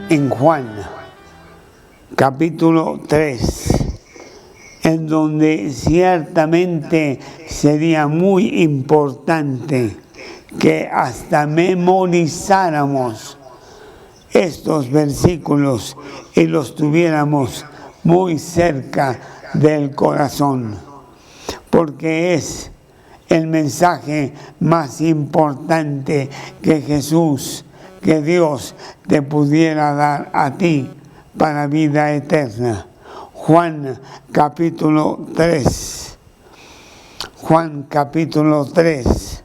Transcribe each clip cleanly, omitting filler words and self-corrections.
en Juan, capítulo 3, en donde ciertamente sería muy importante que hasta memorizáramos estos versículos y los tuviéramos muy cerca del corazón, porque es el mensaje más importante que Jesús, que Dios te pudiera dar a ti para vida eterna. Juan capítulo 3. Juan capítulo 3.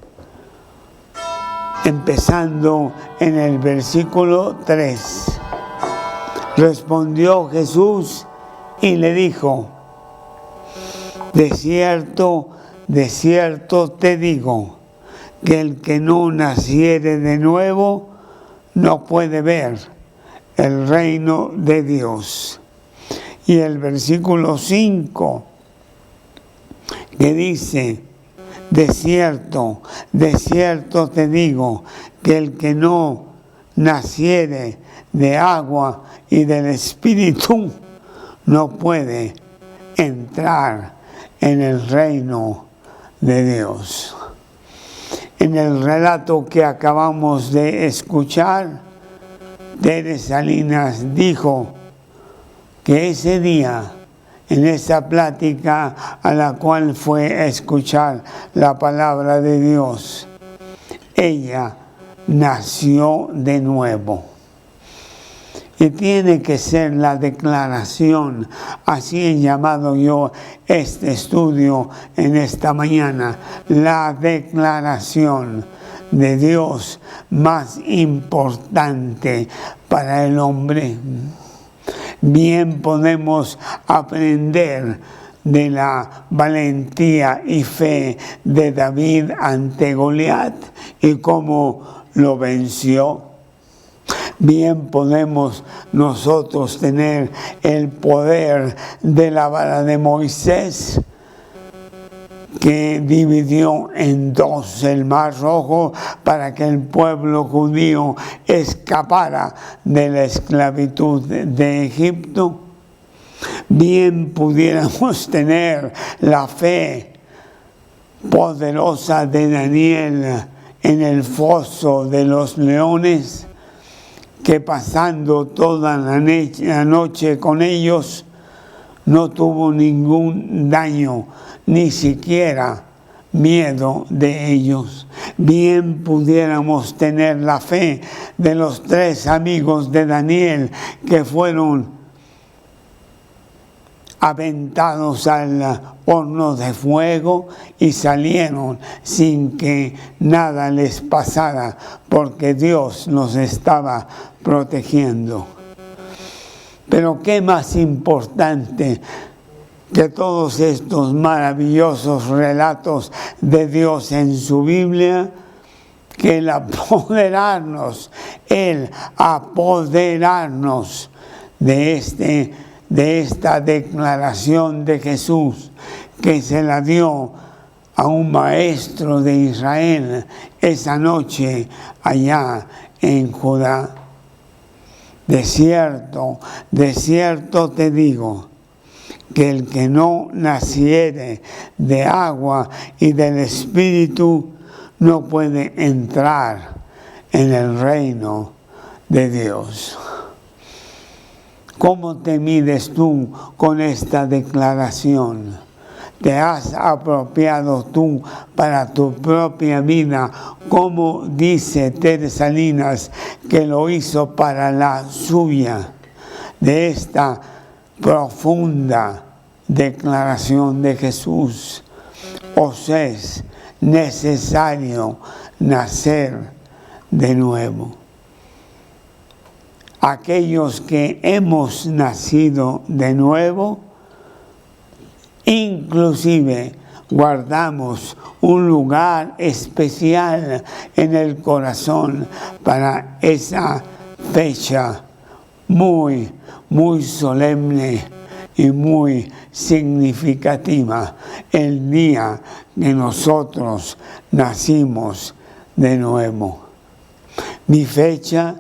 Empezando en el versículo 3. Respondió Jesús y le dijo: de cierto te digo, que el que no naciere de nuevo no puede ver el reino de Dios. Y el versículo 5, que dice: de cierto te digo, que el que no naciere de agua y del Espíritu no puede entrar en el reino de Dios. En el relato que acabamos de escuchar, Tere Salinas dijo que ese día, en esa plática a la cual fue a escuchar la palabra de Dios, ella nació de nuevo. Y tiene que ser la declaración, así he llamado yo este estudio en esta mañana, la declaración de Dios más importante para el hombre. Bien podemos aprender de la valentía y fe de David ante Goliat y cómo lo venció. Bien podemos nosotros tener el poder de la vara de Moisés, que dividió en dos el Mar Rojo para que el pueblo judío escapara de la esclavitud de Egipto. Bien pudiéramos tener la fe poderosa de Daniel en el foso de los leones, que pasando toda la noche con ellos no tuvo ningún daño, ni siquiera miedo de ellos. Bien pudiéramos tener la fe de los 3 amigos de Daniel que fueron aventados al horno de fuego y salieron sin que nada les pasara, porque Dios los estaba protegiendo. Pero qué más importante que todos estos maravillosos relatos de Dios en su Biblia, que el apoderarnos de esta declaración de Jesús, que se la dio a un maestro de Israel esa noche allá en Judá. De cierto te digo, que el que no naciere de agua y del Espíritu no puede entrar en el reino de Dios. ¿Cómo te mides tú con esta declaración? ¿Te has apropiado tú para tu propia vida, como dice Tere Salinas que lo hizo para la suya, de esta profunda declaración de Jesús? Os es necesario nacer de nuevo. Aquellos que hemos nacido de nuevo, inclusive guardamos un lugar especial en el corazón para esa fecha muy, muy solemne y muy significativa, el día que nosotros nacimos de nuevo. Mi fecha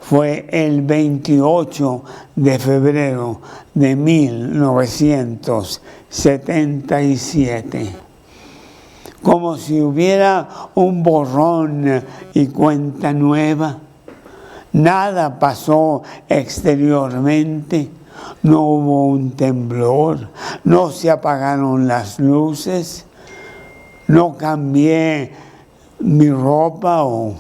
fue el 28 de febrero de 1977. Como si hubiera un borrón y cuenta nueva. Nada pasó exteriormente, no hubo un temblor, no se apagaron las luces, no cambié mi ropa o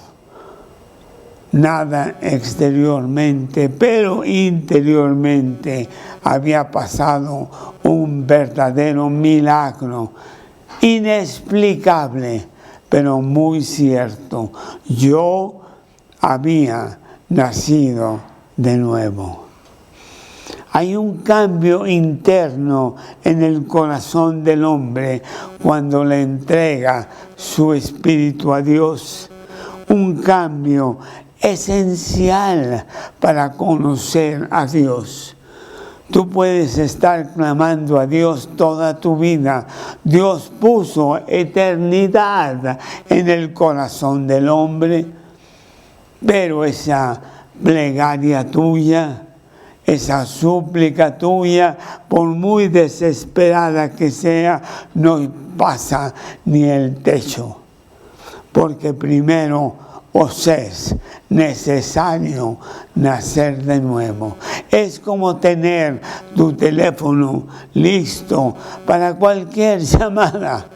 nada exteriormente, pero interiormente había pasado un verdadero milagro, inexplicable, pero muy cierto. Yo había nacido de nuevo. Hay un cambio interno en el corazón del hombre cuando le entrega su espíritu a Dios. Un cambio esencial para conocer a Dios. Tú puedes estar clamando a Dios toda tu vida. Dios puso eternidad en el corazón del hombre, pero esa plegaria tuya, esa súplica tuya, por muy desesperada que sea, no pasa ni el techo. Porque primero os es necesario nacer de nuevo. Es como tener tu teléfono listo para cualquier llamada,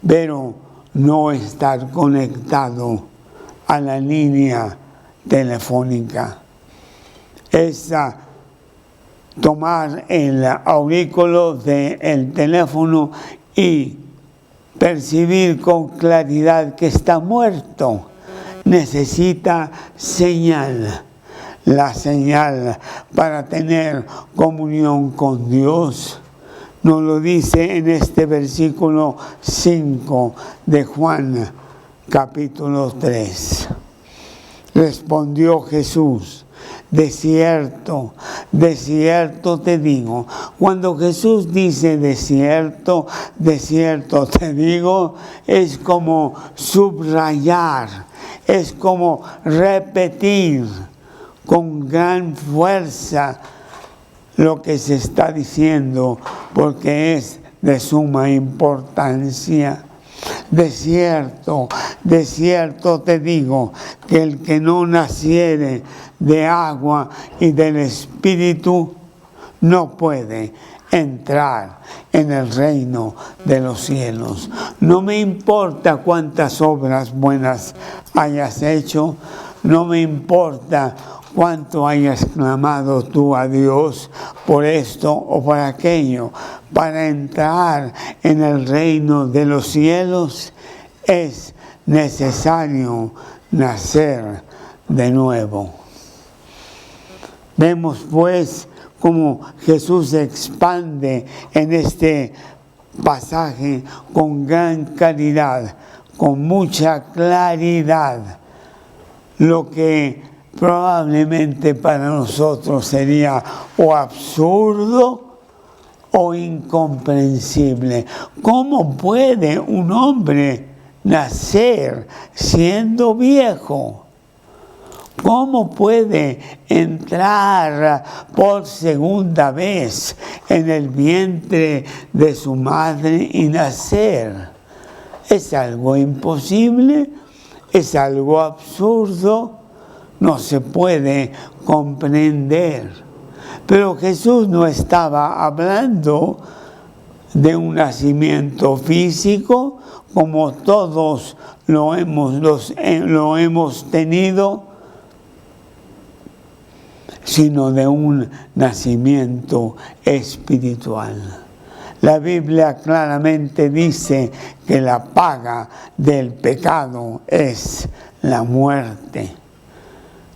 pero no estar conectado a la línea telefónica. Es tomar el aurículo del teléfono y percibir con claridad que está muerto. Necesita señal, la señal para tener comunión con Dios. Nos lo dice en este versículo 5 de Juan, capítulo 3. Respondió Jesús: de cierto, de cierto te digo. Cuando Jesús dice de cierto te digo, es como subrayar, es como repetir con gran fuerza lo que se está diciendo, porque es de suma importancia. De cierto te digo, que el que no naciere de agua y del Espíritu no puede entrar en el reino de los cielos. No me importa cuántas obras buenas hayas hecho, no me importa cuánto hayas clamado tú a Dios por esto o por aquello. Para entrar en el reino de los cielos es necesario nacer de nuevo. Vemos pues cómo Jesús se expande en este pasaje con gran claridad, con mucha claridad, lo que probablemente para nosotros sería o absurdo o incomprensible. ¿Cómo puede un hombre nacer siendo viejo? ¿Cómo puede entrar por segunda vez en el vientre de su madre y nacer? ¿Es algo imposible? ¿Es algo absurdo? No se puede comprender. Pero Jesús no estaba hablando de un nacimiento físico como todos lo hemos tenido, sino de un nacimiento espiritual. La Biblia claramente dice que la paga del pecado es la muerte.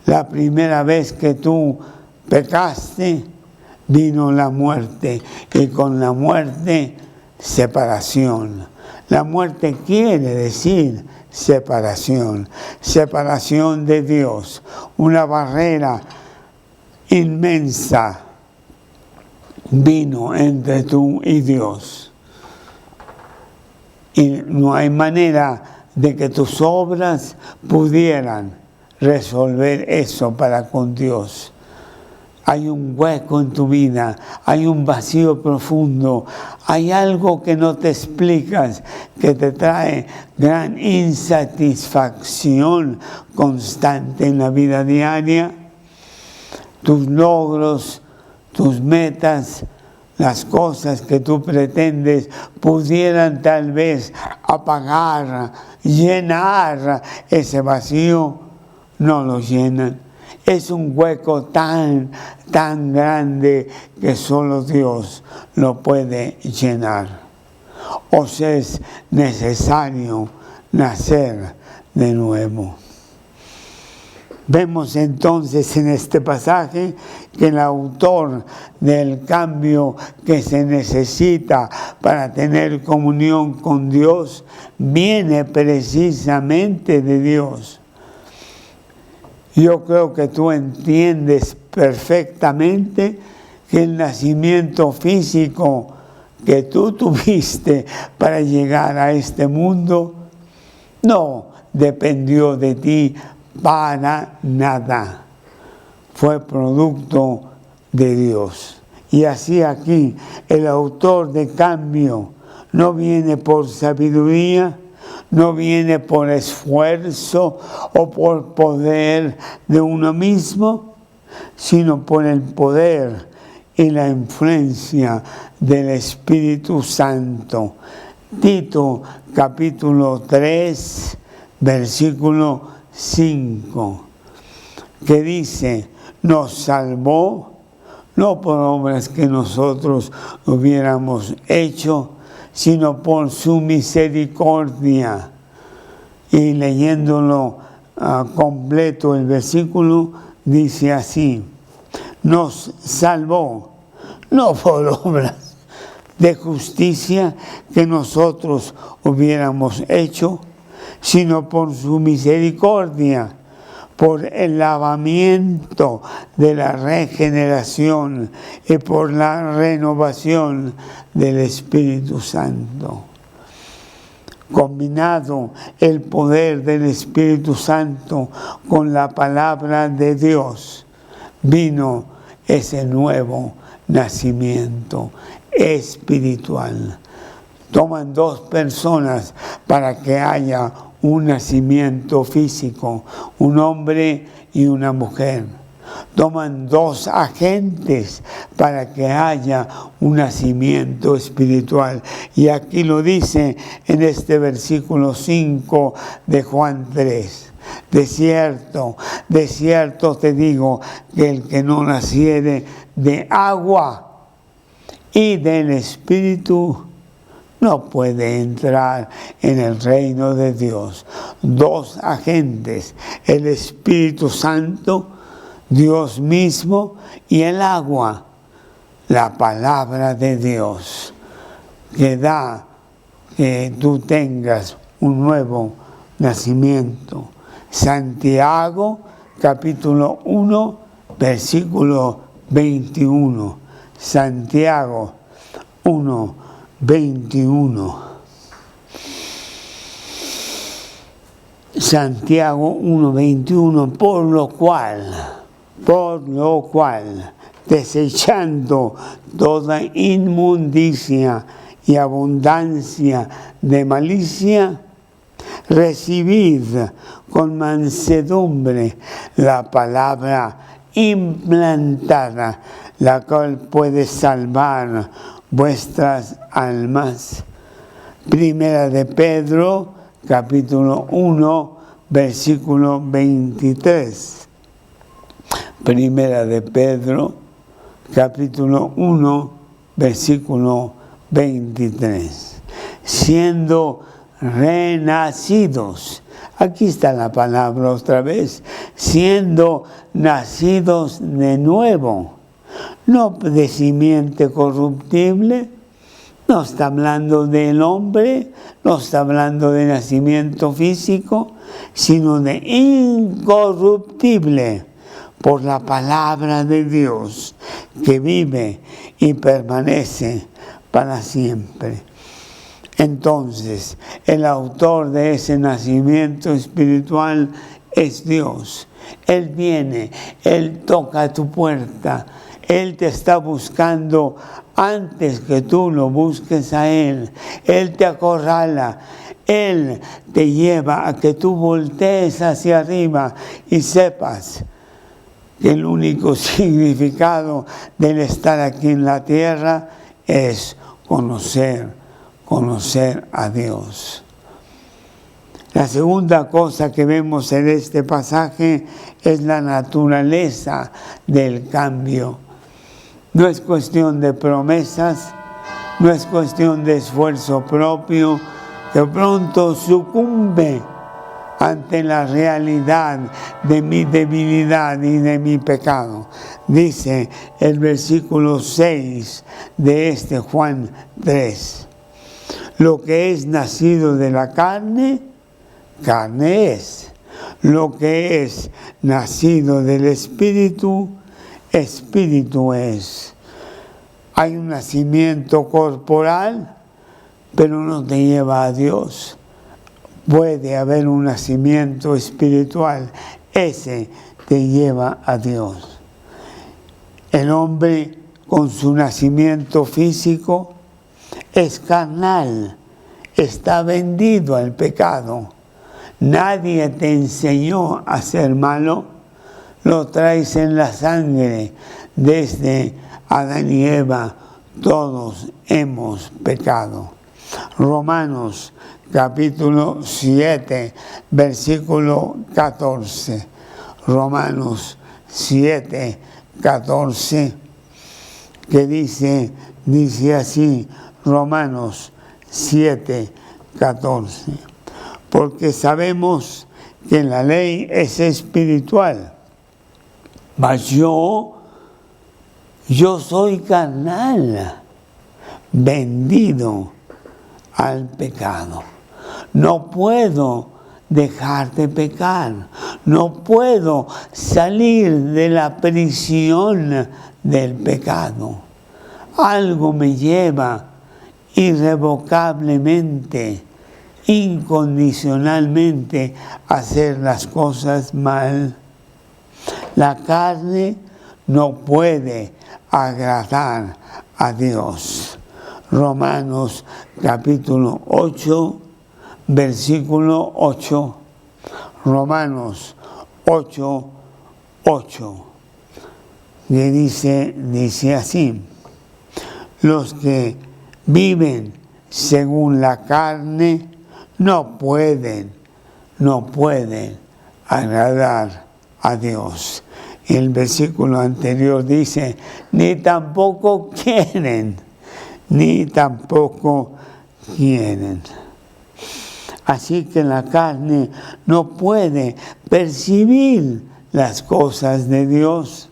La primera vez que tú pecaste, vino la muerte, y con la muerte, separación. La muerte quiere decir separación, separación de Dios, una barrera inmensa vino entre tú y Dios. Y no hay manera de que tus obras pudieran resolver eso para con Dios. Hay un hueco en tu vida, hay un vacío profundo, hay algo que no te explicas, que te trae gran insatisfacción constante en la vida diaria. Tus logros, tus metas, las cosas que tú pretendes pudieran tal vez apagar, llenar ese vacío, no lo llenan. Es un hueco tan grande que solo Dios lo puede llenar. O sea, es necesario nacer de nuevo. Vemos entonces en este pasaje que el autor del cambio que se necesita para tener comunión con Dios viene precisamente de Dios. Yo creo que tú entiendes perfectamente que el nacimiento físico que tú tuviste para llegar a este mundo no dependió de ti para nada. Fue producto de Dios. Y así aquí el autor de cambio no viene por sabiduría, no viene por esfuerzo o por poder de uno mismo, sino por el poder y la influencia del Espíritu Santo. Tito capítulo 3, versículo 5, que dice: nos salvó no por obras que nosotros hubiéramos hecho, sino por su misericordia. Y leyéndolo completo el versículo, dice así: nos salvó, no por obras de justicia que nosotros hubiéramos hecho, sino por su misericordia, por el lavamiento de la regeneración y por la renovación del Espíritu Santo. Combinado el poder del Espíritu Santo con la palabra de Dios, vino ese nuevo nacimiento espiritual. Toman dos personas para que haya un nacimiento físico, un hombre y una mujer. Toman dos agentes para que haya un nacimiento espiritual. Y aquí lo dice en este versículo 5 de Juan 3. De cierto te digo que el que no naciere de agua y del Espíritu no puede entrar en el reino de Dios. Dos agentes, el Espíritu Santo, Dios mismo, y el agua, la palabra de Dios, que da que tú tengas un nuevo nacimiento. Santiago, capítulo 1, versículo 21. Santiago 1, 21. Santiago 1:21, por lo cual, desechando toda inmundicia y abundancia de malicia, recibid con mansedumbre la palabra implantada, la cual puede salvar vuestras almas. Primera de Pedro, capítulo 1, versículo 23. Primera de Pedro, capítulo 1, versículo 23. Siendo renacidos, aquí está la palabra otra vez, siendo nacidos de nuevo, no de simiente corruptible, no está hablando del hombre, no está hablando de nacimiento físico, sino de incorruptible, por la palabra de Dios, que vive y permanece para siempre. Entonces, el autor de ese nacimiento espiritual es Dios. Él viene, Él toca a tu puerta, Él te está buscando antes que tú lo busques a Él. Él te acorrala, Él te lleva a que tú voltees hacia arriba y sepas que el único significado del estar aquí en la tierra es conocer a Dios. La segunda cosa que vemos en este pasaje es la naturaleza del cambio. No es cuestión de promesas, no es cuestión de esfuerzo propio, que pronto sucumbe ante la realidad de mi debilidad y de mi pecado. Dice el versículo 6 de este Juan 3. Lo que es nacido de la carne, carne es. Lo que es nacido del Espíritu, Espíritu es. Hay un nacimiento corporal, pero no te lleva a Dios. Puede haber un nacimiento espiritual, ese te lleva a Dios. El hombre con su nacimiento físico es carnal, está vendido al pecado. Nadie te enseñó a ser malo, lo traes en la sangre. Desde Adán y Eva todos hemos pecado. Romanos capítulo 7, versículo 14. Romanos 7, 14, que dice así, Romanos 7, 14. Porque sabemos que la ley es espiritual, mas yo soy carnal, vendido al pecado. No puedo dejar de pecar, no puedo salir de la prisión del pecado. Algo me lleva irrevocablemente, incondicionalmente a hacer las cosas mal. La carne no puede agradar a Dios. Romanos capítulo 8, versículo 8. Romanos 8, 8. Que dice así: los que viven según la carne no pueden agradar a Dios. El versículo anterior dice, ni tampoco quieren. Así que la carne no puede percibir las cosas de Dios.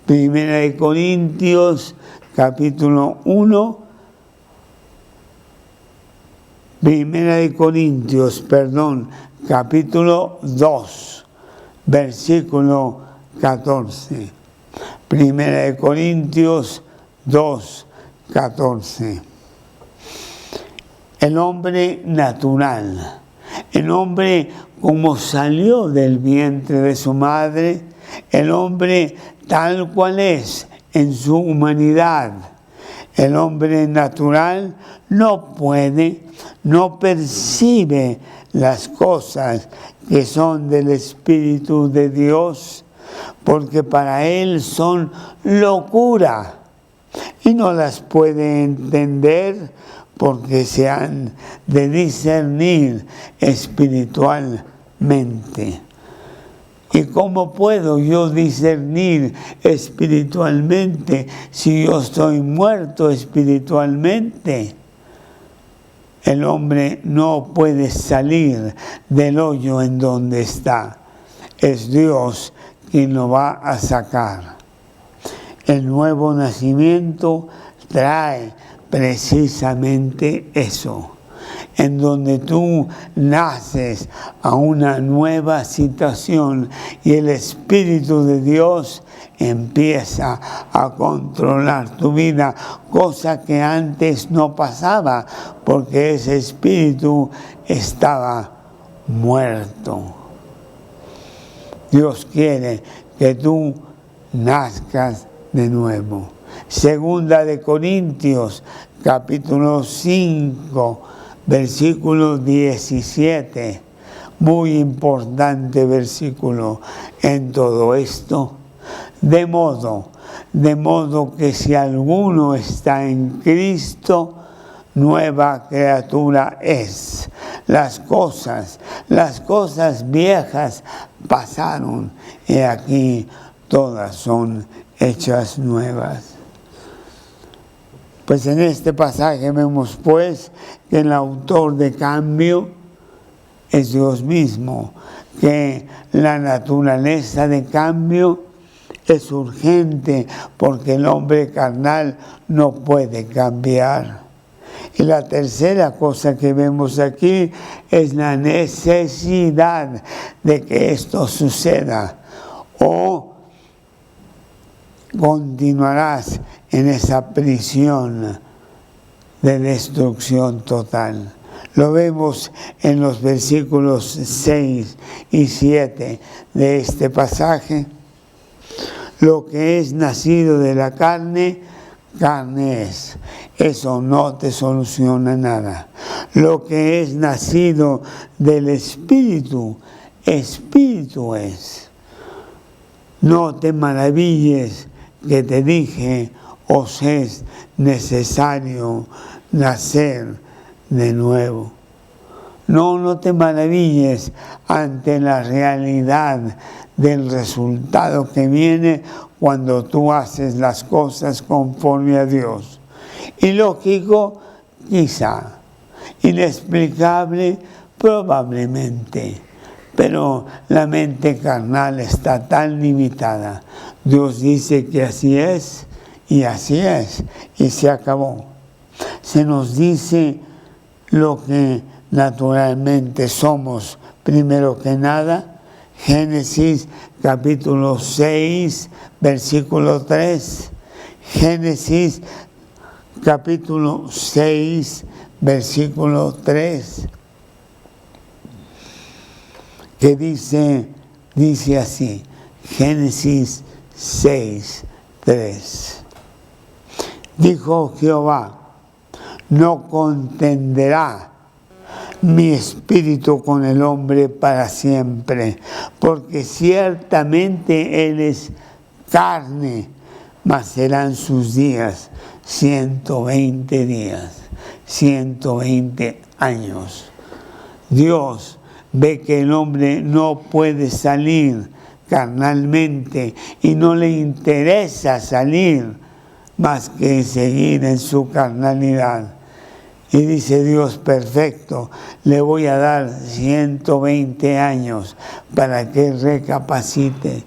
Primera de Corintios, capítulo 1. Capítulo 2, versículo 14. Primera de Corintios 2, 14. El hombre natural, el hombre como salió del vientre de su madre, el hombre tal cual es en su humanidad, el hombre natural no percibe las cosas que son del Espíritu de Dios, porque para él son locura y no las puede entender porque se han de discernir espiritualmente. ¿Y cómo puedo yo discernir espiritualmente si yo estoy muerto espiritualmente? El hombre no puede salir del hoyo en donde está. Es Dios quien lo va a sacar. El nuevo nacimiento trae precisamente eso, en donde tú naces a una nueva situación y el Espíritu de Dios empieza a controlar tu vida, cosa que antes no pasaba porque ese espíritu estaba muerto. Dios quiere que tú nazcas de nuevo. Segunda de Corintios, capítulo 5, versículo 17. Muy importante versículo en todo esto. De modo que si alguno está en Cristo, nueva criatura es. Las cosas viejas pasaron y aquí todas son hechas nuevas. Pues en este pasaje vemos pues que el autor de cambio es Dios mismo, que la naturaleza de cambio es urgente porque el hombre carnal no puede cambiar. Y la tercera cosa que vemos aquí es la necesidad de que esto suceda, o continuarás en esa prisión de destrucción total. Lo vemos en los versículos 6 y 7 de este pasaje. Lo que es nacido de la carne, carne es. Eso no te soluciona nada. Lo que es nacido del Espíritu, Espíritu es. No te maravilles que te dije, os es necesario nacer de nuevo. No te maravilles ante la realidad del resultado que viene cuando tú haces las cosas conforme a Dios. Ilógico, quizá. Inexplicable, probablemente. Pero la mente carnal está tan limitada. Dios dice que así es, y se acabó. Se nos dice lo que naturalmente somos, primero que nada. Génesis capítulo 6, versículo 3. Génesis capítulo 6, versículo 3. Que dice así, Génesis 6, 3. Dijo Jehová, no contenderá mi espíritu con el hombre para siempre, porque ciertamente él es carne, mas serán sus días 120 días, 120 años. Dios ve que el hombre no puede salir carnalmente y no le interesa salir más que seguir en su carnalidad. Y dice Dios, perfecto, le voy a dar 120 años para que recapacite.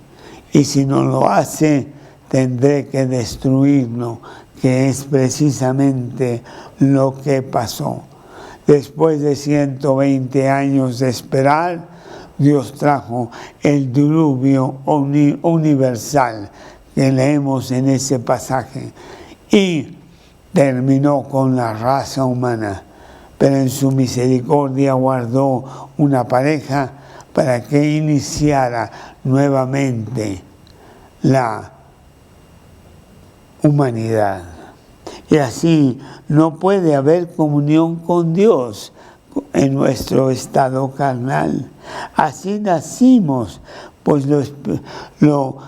Y si no lo hace, tendré que destruirlo, que es precisamente lo que pasó. Después de 120 años de esperar, Dios trajo el diluvio universal que leemos en ese pasaje y terminó con la raza humana, pero en su misericordia guardó una pareja para que iniciara nuevamente la humanidad. Y así no puede haber comunión con Dios en nuestro estado carnal. Así nacimos, pues lo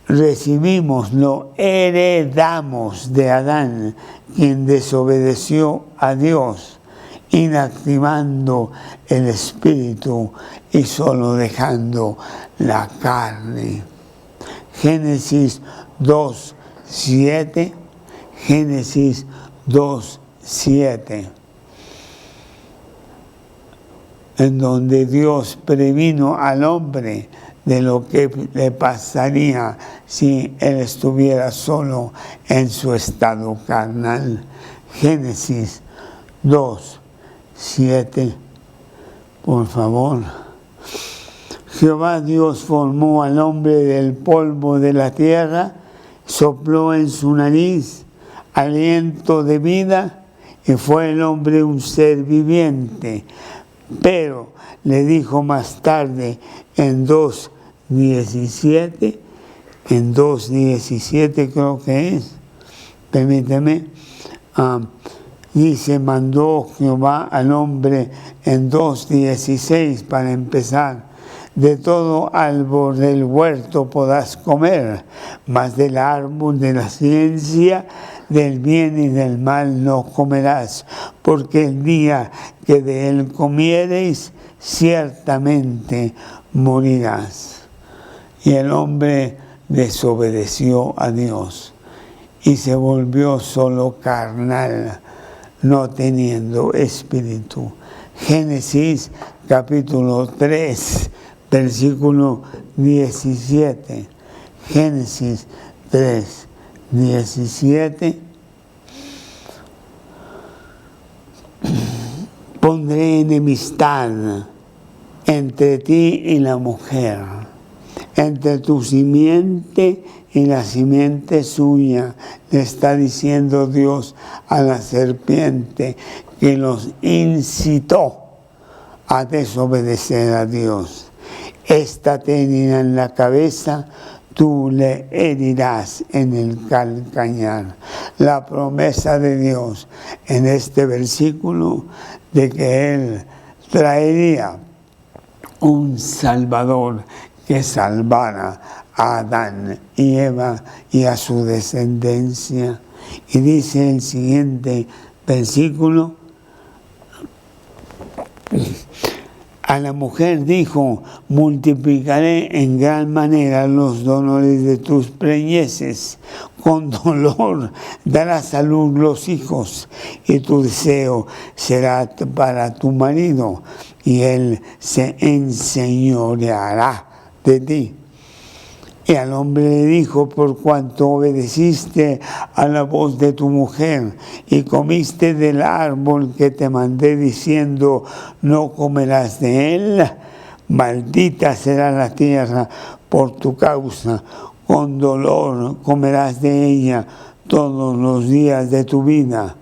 recibimos, lo heredamos de Adán, quien desobedeció a Dios, inactivando el espíritu y solo dejando la carne. Génesis 2:7. Génesis 2:7, en donde Dios previno al hombre de lo que le pasaría si él estuviera solo en su estado carnal. Génesis 2:7, por favor. Jehová Dios formó al hombre del polvo de la tierra, sopló en su nariz aliento de vida y fue el hombre un ser viviente. Pero le dijo más tarde, en 2 2:17, en 2:17 creo que es, permíteme, dice, mandó Jehová al hombre en 2:16 para empezar. De todo árbol del huerto podrás comer, mas del árbol de la ciencia del bien y del mal no comerás, porque el día que de él comiereis, ciertamente morirás. Y el hombre desobedeció a Dios y se volvió solo carnal, no teniendo espíritu. Génesis capítulo 3, versículo 17. Génesis 3, 17. Pondré enemistad entre ti y la mujer, entre tu simiente y la simiente suya, le está diciendo Dios a la serpiente que los incitó a desobedecer a Dios. Esta te herirá en la cabeza, tú le herirás en el calcañar. La promesa de Dios en este versículo de que Él traería un Salvador que salvara a Adán y Eva y a su descendencia. Y dice el siguiente versículo, a la mujer dijo, multiplicaré en gran manera los dolores de tus preñeces, con dolor darás a luz los hijos, y tu deseo será para tu marido, y él se enseñoreará de ti. Y al hombre le dijo, por cuanto obedeciste a la voz de tu mujer y comiste del árbol que te mandé diciendo, no comerás de él, maldita será la tierra por tu causa, con dolor comerás de ella todos los días de tu vida.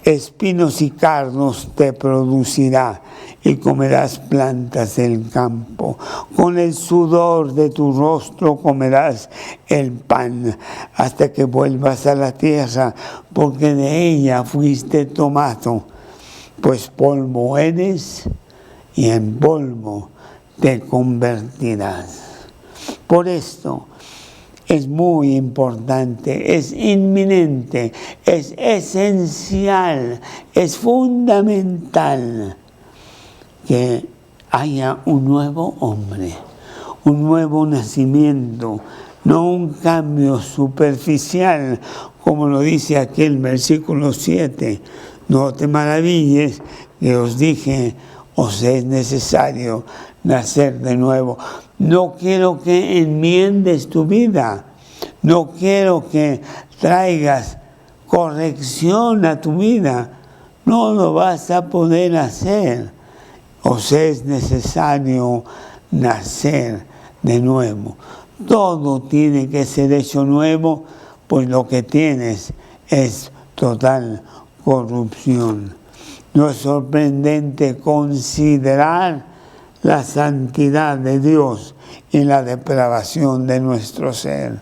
Espinos y cardos te producirá, y comerás plantas del campo. Con el sudor de tu rostro comerás el pan, hasta que vuelvas a la tierra, porque de ella fuiste tomado. Pues polvo eres, y en polvo te convertirás. Por esto es muy importante, es inminente, es esencial, es fundamental que haya un nuevo hombre, un nuevo nacimiento, no un cambio superficial, como lo dice aquí el versículo 7. No te maravilles que os dije, os es necesario nacer de nuevo. No quiero que enmiendes tu vida, no quiero que traigas corrección a tu vida, no lo vas a poder hacer. Os es necesario nacer de nuevo. Todo tiene que ser hecho nuevo, pues lo que tienes es total corrupción. No es sorprendente considerar la santidad de Dios y la depravación de nuestro ser,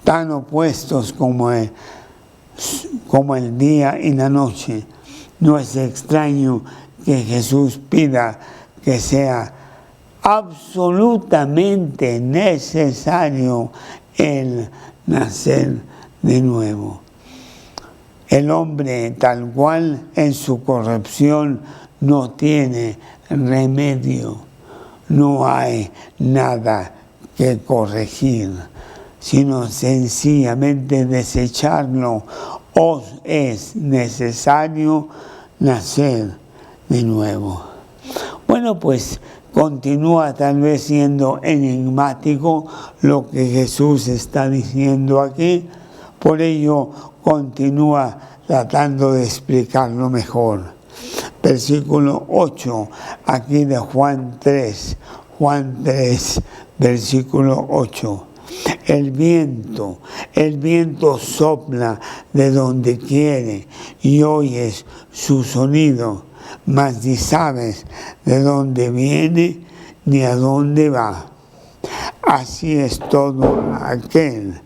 tan opuestos como el día y la noche. No es extraño que Jesús pida que sea absolutamente necesario el nacer de nuevo. El hombre tal cual en su corrupción no tiene remedio, no hay nada que corregir, sino sencillamente desecharlo. Os es necesario nacer de nuevo. Bueno, pues continúa tal vez siendo enigmático lo que Jesús está diciendo aquí, por ello continúa tratando de explicarlo mejor. Versículo 8, aquí de Juan 3, versículo 8. El viento sopla de donde quiere y oyes su sonido, mas ni sabes de dónde viene ni a dónde va. Así es todo aquel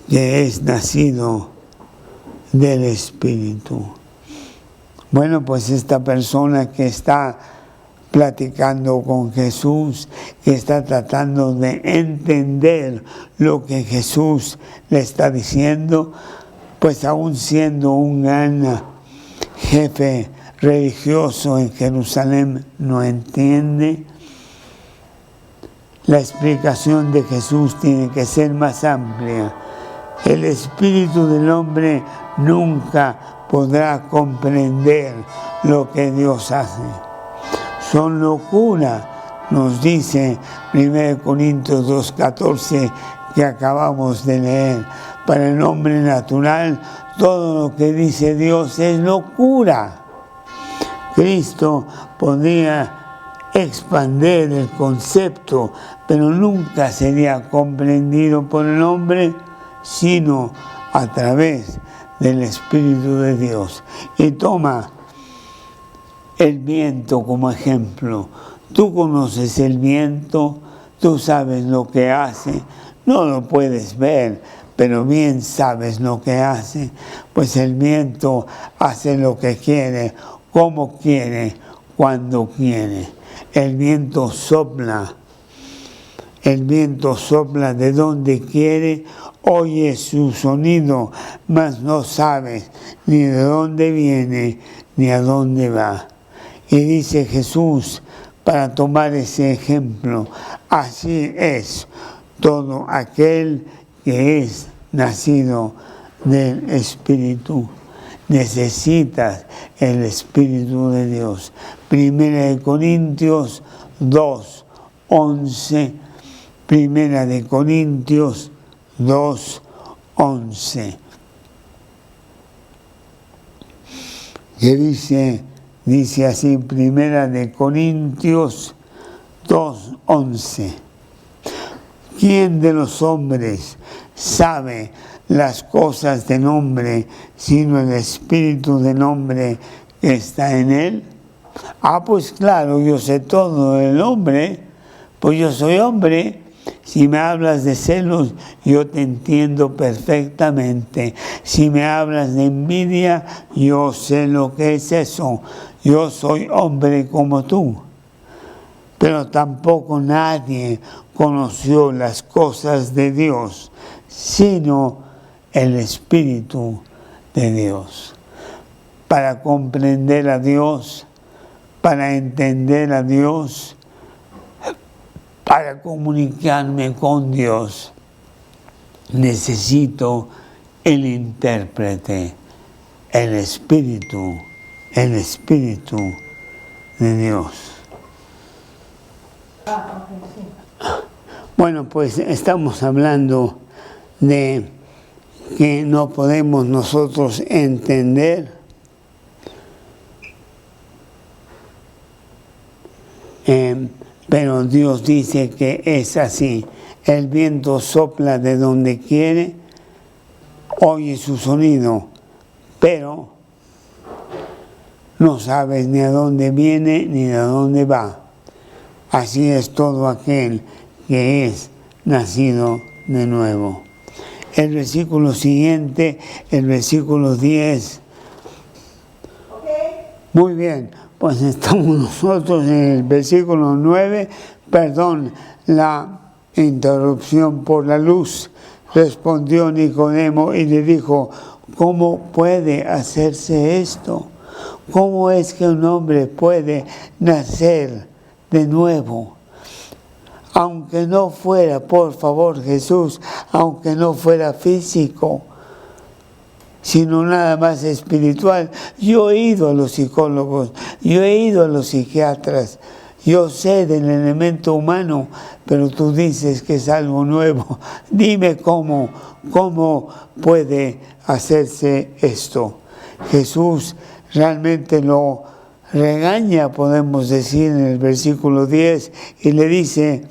que es nacido del Espíritu. Bueno, pues esta persona que está platicando con Jesús, que está tratando de entender lo que Jesús le está diciendo, pues aún siendo un gran jefe religioso en Jerusalén, no entiende. La explicación de Jesús tiene que ser más amplia. El espíritu del hombre nunca podrá comprender lo que Dios hace. Son locura, nos dice 1 Corintios 2:14 que acabamos de leer. Para el hombre natural, todo lo que dice Dios es locura. Cristo podría expandir el concepto, pero nunca sería comprendido por el hombre, sino a través del Espíritu de Dios. Y toma el viento como ejemplo. Tú conoces el viento, tú sabes lo que hace, no lo puedes ver, pero bien sabes lo que hace. Pues el viento hace lo que quiere, como quiere, cuando quiere. El viento sopla de donde quiere, oye su sonido, mas no sabes ni de dónde viene ni a dónde va. Y dice Jesús, para tomar ese ejemplo, así es todo aquel que es nacido del Espíritu. Necesitas el Espíritu de Dios. 1 Corintios 2:11. 1 Corintios 2:11. Que dice así, 1 Corintios 2:11. ¿Quién de los hombres sabe las cosas del hombre, sino el espíritu del hombre que está en él? Pues claro, yo sé todo del hombre, pues yo soy hombre. Si me hablas de celos, yo te entiendo perfectamente. Si me hablas de envidia, yo sé lo que es eso. Yo soy hombre como tú. Pero tampoco nadie conoció las cosas de Dios, sino el Espíritu de Dios. Para comprender a Dios, para entender a Dios, para comunicarme con Dios, necesito el intérprete, el Espíritu de Dios. Bueno, pues estamos hablando de que no podemos nosotros entender pero Dios dice que es así. El viento sopla de donde quiere, oye su sonido, pero no sabes ni a dónde viene ni a dónde va. Así es todo aquel que es nacido de nuevo. El versículo siguiente, el versículo 10. Muy bien, pues estamos nosotros en el versículo 9, perdón, la interrupción por la luz. Respondió Nicodemo y le dijo, ¿cómo puede hacerse esto? ¿Cómo es que un hombre puede nacer de nuevo? Aunque no fuera, por favor Jesús, aunque no fuera físico, sino nada más espiritual. Yo he ido a los psicólogos, yo he ido a los psiquiatras, yo sé del elemento humano, pero tú dices que es algo nuevo. Dime cómo puede hacerse esto. Jesús realmente lo regaña, podemos decir, en el versículo 10, y le dice,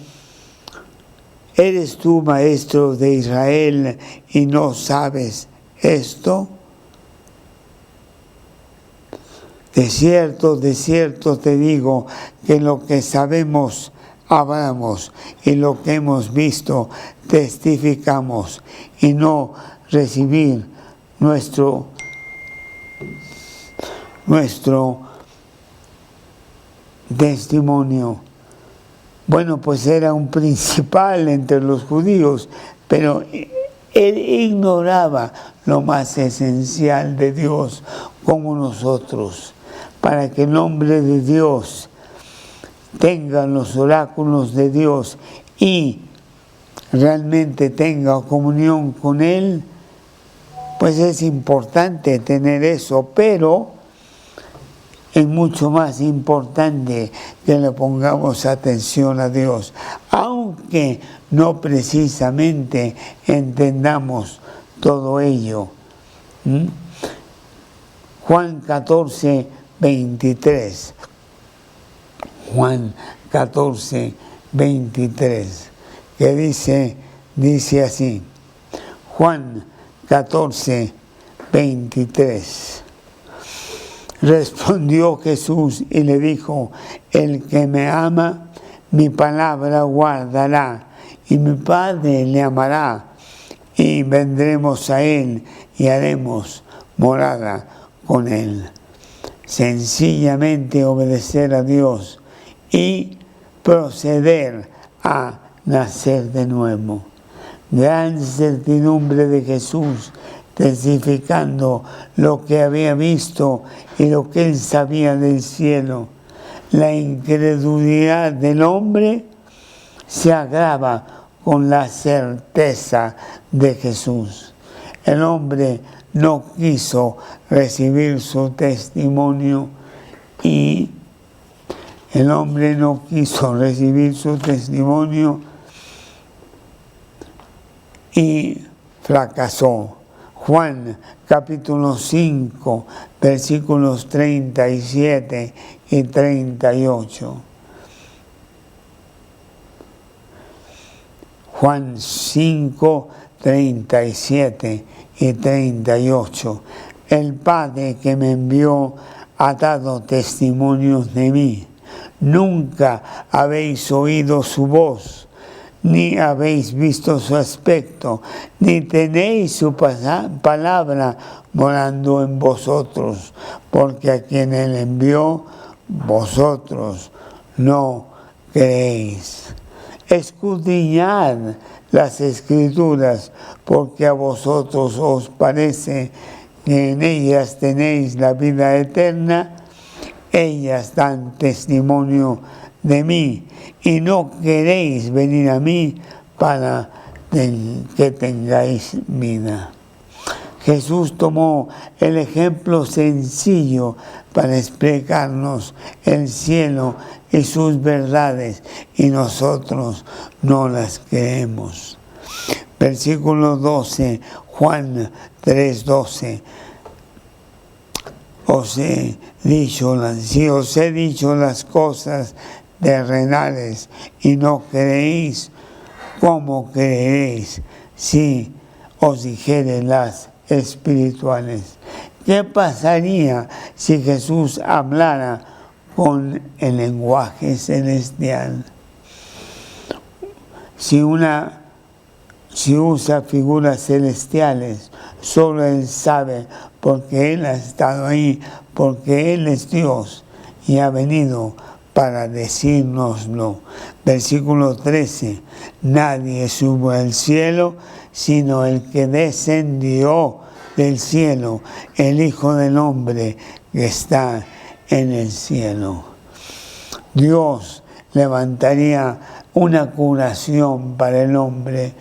¿eres tú maestro de Israel y no sabes esto? De cierto te digo que lo que sabemos hablamos y lo que hemos visto testificamos, y no recibir nuestro testimonio. Bueno, pues era un principal entre los judíos, pero él ignoraba lo más esencial de Dios, como nosotros, para que el nombre de Dios tenga los oráculos de Dios y realmente tenga comunión con Él. Pues es importante tener eso, pero es mucho más importante que le pongamos atención a Dios, aunque no precisamente entendamos todo ello. Juan 14, 23. Juan 14, 23, que dice así. Juan 14, 23. Respondió Jesús y le dijo: el que me ama, mi palabra guardará, y mi Padre le amará, y vendremos a él y haremos morada con él. Sencillamente obedecer a Dios y proceder a nacer de nuevo. Gran certidumbre de Jesús, testificando lo que había visto y lo que él sabía del cielo. La incredulidad del hombre se agrava con la certeza de Jesús. El hombre no quiso recibir su testimonio y fracasó. Juan capítulo 5, versículos 37 y 38. Juan 5, 37 y 38. El Padre que me envió ha dado testimonios de mí. Nunca habéis oído su voz, ni habéis visto su aspecto, ni tenéis su palabra morando en vosotros, porque a quien él envió, vosotros no creéis. Escudriñad las Escrituras, porque a vosotros os parece que en ellas tenéis la vida eterna. Ellas dan testimonio de mí, y no queréis venir a mí para que tengáis vida. Jesús tomó el ejemplo sencillo para explicarnos el cielo y sus verdades, y nosotros no las creemos. Versículo 12, Juan 3:12. Si os he dicho las cosas terrenales y no creéis, ¿cómo creeréis si os dijere las espirituales? ¿Qué pasaría si Jesús hablara con el lenguaje celestial? Si usa figuras celestiales, solo Él sabe, porque Él ha estado ahí, porque Él es Dios y ha venido para decírnoslo. Versículo 13. Nadie sube al cielo, sino el que descendió del cielo, el Hijo del Hombre que está en el cielo. Dios levantaría una curación para el hombre.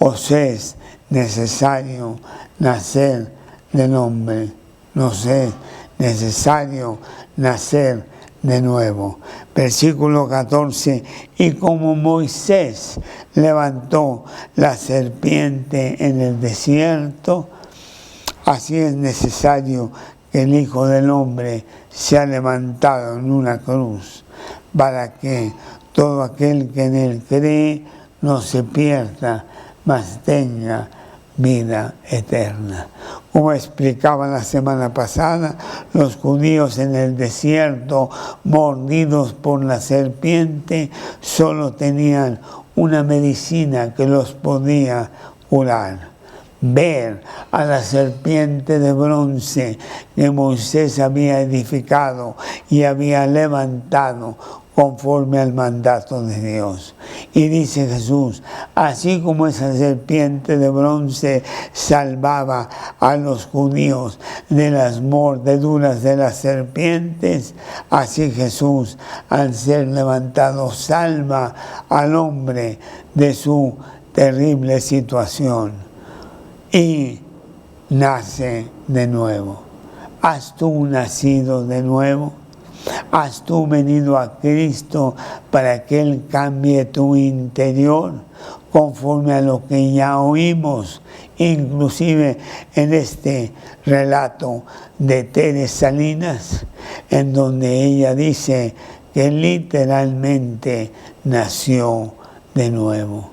Os es necesario nacer del hombre. Nos es necesario nacer de nuevo. Versículo 14. Y como Moisés levantó la serpiente en el desierto, así es necesario que el Hijo del Hombre sea levantado en una cruz, para que todo aquel que en él cree no se pierda, mas tenga vida eterna. Como explicaba la semana pasada, los judíos en el desierto, mordidos por la serpiente, solo tenían una medicina que los podía curar: ver a la serpiente de bronce que Moisés había edificado y había levantado conforme al mandato de Dios. Y dice Jesús, así como esa serpiente de bronce salvaba a los judíos de las mordeduras de las serpientes, así Jesús, al ser levantado, salva al hombre de su terrible situación y nace de nuevo. ¿Has tú nacido de nuevo? ¿Has tú venido a Cristo para que Él cambie tu interior conforme a lo que ya oímos? Inclusive en este relato de Tere Salinas, en donde ella dice que literalmente nació de nuevo.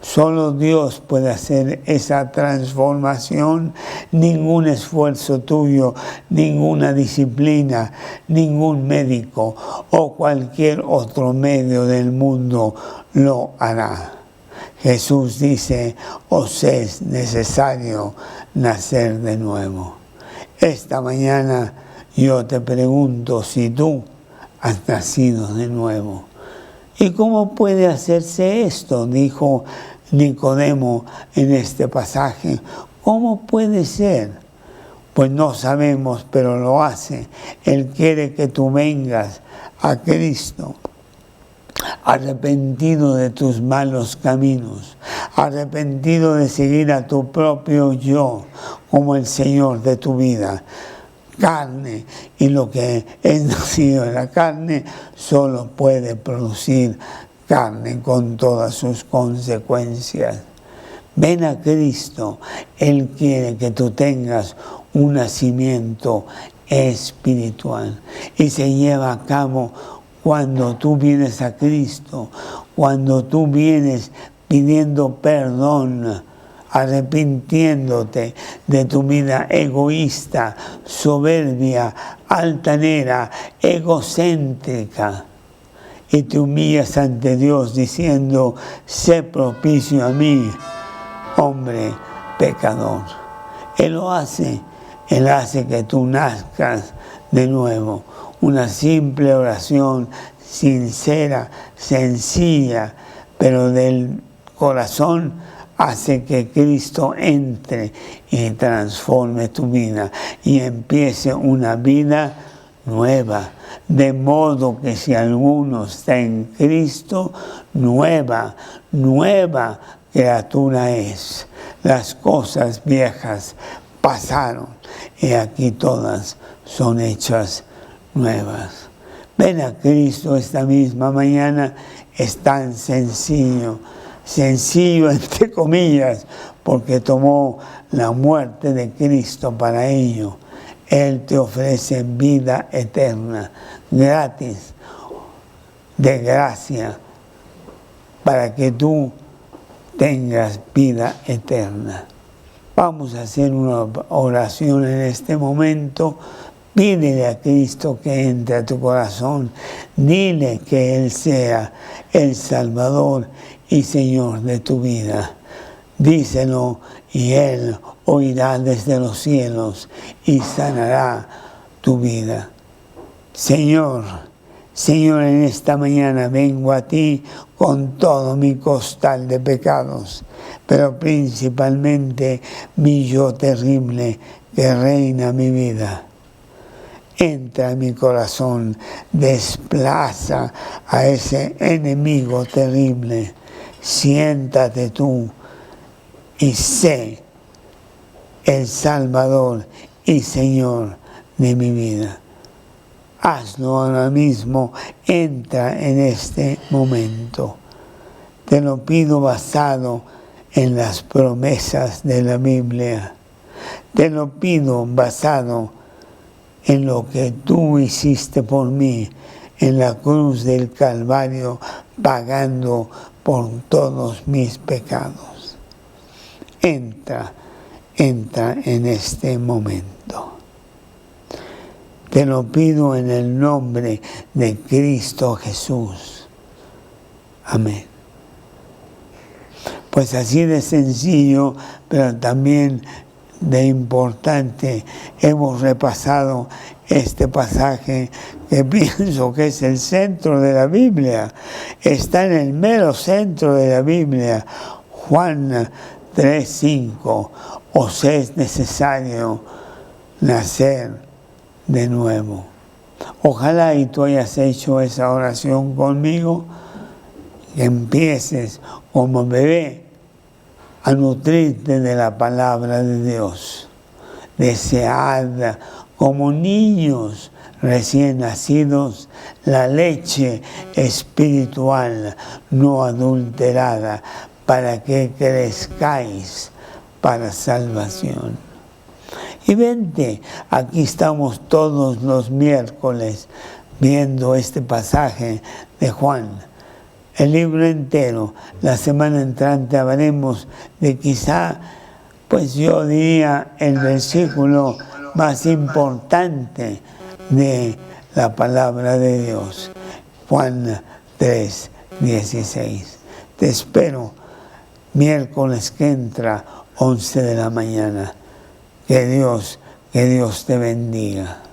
Solo Dios puede hacer esa transformación. Ningún esfuerzo tuyo, ninguna disciplina, ningún médico o cualquier otro medio del mundo lo hará. Jesús dice, os es necesario nacer de nuevo. Esta mañana yo te pregunto si tú has nacido de nuevo. ¿Y cómo puede hacerse esto?, dijo Nicodemo en este pasaje. ¿Cómo puede ser? Pues no sabemos, pero lo hace. Él quiere que tú vengas a Cristo, arrepentido de tus malos caminos, arrepentido de seguir a tu propio yo como el Señor de tu vida. Carne, y lo que es nacido de la carne solo puede producir carne con todas sus consecuencias. Ven a Cristo. Él quiere que tú tengas un nacimiento espiritual y se lleva a cabo cuando tú vienes a Cristo, cuando tú vienes pidiendo perdón, arrepintiéndote de tu vida egoísta, soberbia, altanera, egocéntrica, y te humillas ante Dios diciendo, sé propicio a mí, hombre pecador. Él lo hace, Él hace que tú nazcas de nuevo. Una simple oración sincera, sencilla, pero del corazón, hace que Cristo entre y transforme tu vida y empiece una vida nueva. De modo que si alguno está en Cristo, nueva criatura es. Las cosas viejas pasaron y aquí todas son hechas nuevas. Ven a Cristo esta misma mañana. Es tan sencillo entre comillas, porque tomó la muerte de Cristo para ello. Él te ofrece vida eterna, gratis, de gracia, para que tú tengas vida eterna. Vamos a hacer una oración en este momento. Pídele a Cristo que entre a tu corazón. Dile que Él sea el Salvador y Señor de tu vida. Díselo y Él oirá desde los cielos y sanará tu vida. Señor, en esta mañana vengo a ti con todo mi costal de pecados, pero principalmente mi yo terrible que reina mi vida. Entra en mi corazón, desplaza a ese enemigo terrible. Siéntate tú y sé el Salvador y Señor de mi vida. Hazlo ahora mismo, entra en este momento. Te lo pido basado en las promesas de la Biblia. Te lo pido basado en lo que tú hiciste por mí en la cruz del Calvario, pagando por todos mis pecados. entra en este momento. Te lo pido en el nombre de Cristo Jesús. Amén. Pues así de sencillo, pero también de importante, hemos repasado este pasaje que pienso que es el centro de la Biblia. Está en el mero centro de la Biblia. Juan 3:5. Os es necesario nacer de nuevo. Ojalá y tú hayas hecho esa oración conmigo, que empieces como bebé a nutrirte de la palabra de Dios. Desead como niños recién nacidos la leche espiritual no adulterada, para que crezcáis para salvación. Y vente, aquí estamos todos los miércoles viendo este pasaje de Juan, el libro entero. La semana entrante hablaremos de quizá, pues yo diría, el versículo más importante de la palabra de Dios, Juan 3:16. Te espero miércoles que entra, 11 de la mañana. Que Dios te bendiga.